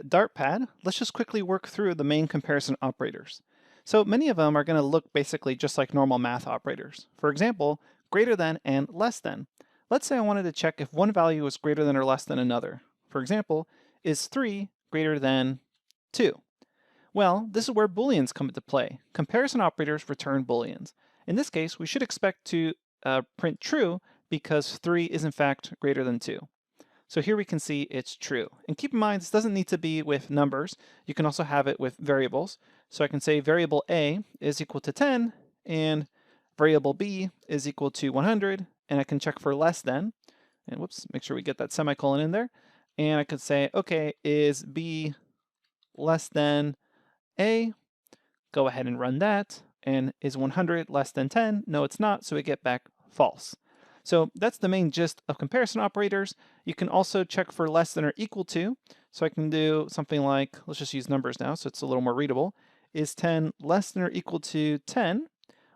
Dartpad, let's just quickly work through the main comparison operators. So many of them are going to look basically just like normal math operators. For example, greater than and less than. Let's say I wanted to check if one value was greater than or less than another. For example, is 3 greater than 2? Well, this is where booleans come into play. Comparison operators return booleans. In this case, we should expect to print true because 3 is in fact greater than 2. So here we can see it's true. And keep in mind, this doesn't need to be with numbers. You can also have it with variables. So I can say variable A is equal to 10 and variable B is equal to 100. And I can check for less than, and whoops, make sure we get that semicolon in there. And I could say, okay, is B less than A? Go ahead and run that. And is 100 less than 10? No, it's not. So we get back false. So that's the main gist of comparison operators. You can also check for less than or equal to. So I can do something like, let's just use numbers now so it's a little more readable. Is 10 less than or equal to 10?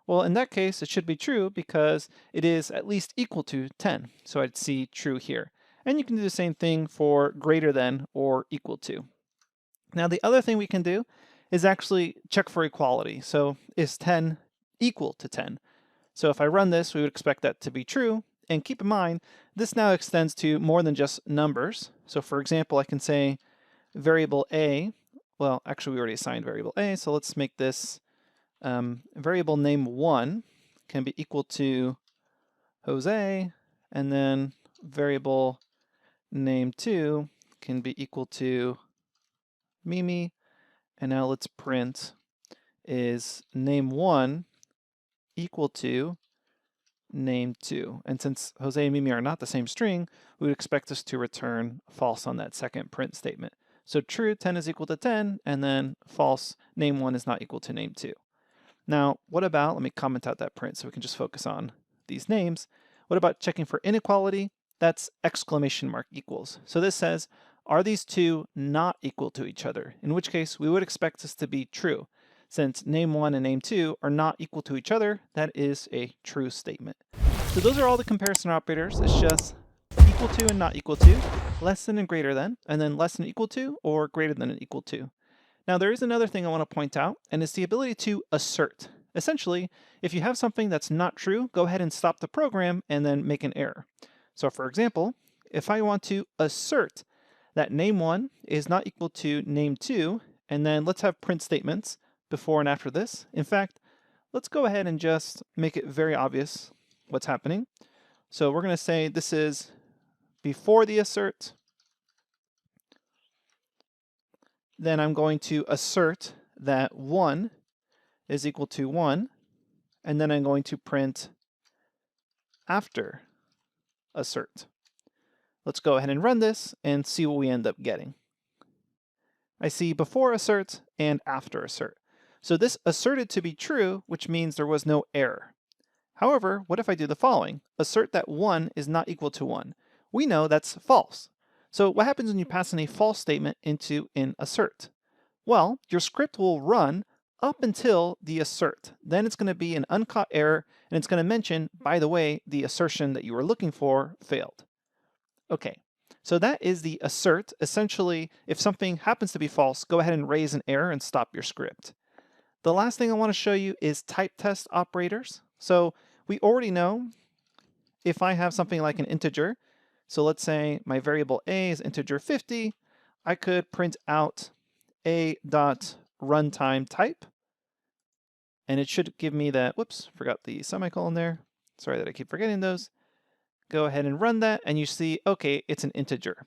Well, in that case, it should be true because it is at least equal to 10. So I'd see true here. And you can do the same thing for greater than or equal to. Now, the other thing we can do is actually check for equality. So is 10 equal to 10? So if I run this, we would expect that to be true. And keep in mind, this now extends to more than just numbers. So for example, I can say variable A, well, actually we already assigned variable A, so let's make this variable name 1 can be equal to Jose, and then variable name 2 can be equal to Mimi. And now let's print is name 1 equal to name 2. And since Jose and Mimi are not the same string, we would expect us to return false on that second print statement. So true, 10 is equal to 10, and then false, name 1 is not equal to name 2. Now, what about, let me comment out that print so we can just focus on these names. What about checking for inequality? That's exclamation mark equals. So this says, are these two not equal to each other? In which case, we would expect this to be true. Since name 1 and name 2 are not equal to each other, that is a true statement. So those are all the comparison operators. It's just equal to and not equal to, less than and greater than, and then less than equal to or greater than and equal to. Now there is another thing I want to point out, and it's the ability to assert. Essentially, if you have something that's not true, go ahead and stop the program and then make an error. So for example, if I want to assert that name 1 is not equal to name 2, and then let's have print statements before and after this. In fact, let's go ahead and just make it very obvious what's happening. So we're going to say this is before the assert. Then I'm going to assert that 1 is equal to 1. And then I'm going to print after assert. Let's go ahead and run this and see what we end up getting. I see before assert and after assert. So this asserted to be true, which means there was no error. However, what if I do the following? Assert that 1 is not equal to 1. We know that's false. So what happens when you pass in a false statement into an assert? Well, your script will run up until the assert. Then it's going to be an uncaught error, and it's going to mention, by the way, the assertion that you were looking for failed. Okay, so that is the assert. Essentially, if something happens to be false, go ahead and raise an error and stop your script. The last thing I want to show you is type test operators. So we already know if I have something like an integer, so let's say my variable a is integer 50, I could print out a dot runtime type, and it should give me that, whoops, forgot the semicolon there. Sorry that I keep forgetting those. Go ahead and run that, and you see, okay, it's an integer.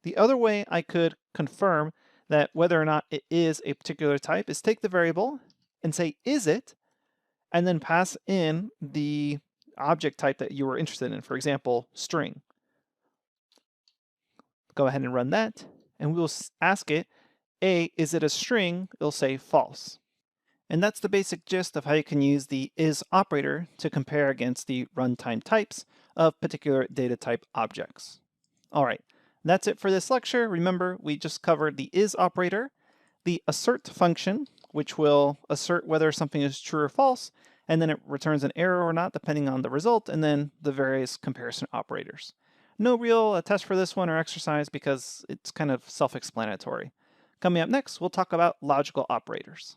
The other way I could confirm that whether or not it is a particular type is take the variable and say, is it? And then pass in the object type that you were interested in, for example, string. Go ahead and run that, and we'll ask it, A, is it a string? It'll say false. And that's the basic gist of how you can use the is operator to compare against the runtime types of particular data type objects. All right, that's it for this lecture. Remember, we just covered the is operator, the assert function, which will assert whether something is true or false, and then it returns an error or not, depending on the result, and then the various comparison operators. No real test for this one or exercise because it's kind of self-explanatory. Coming up next, we'll talk about logical operators.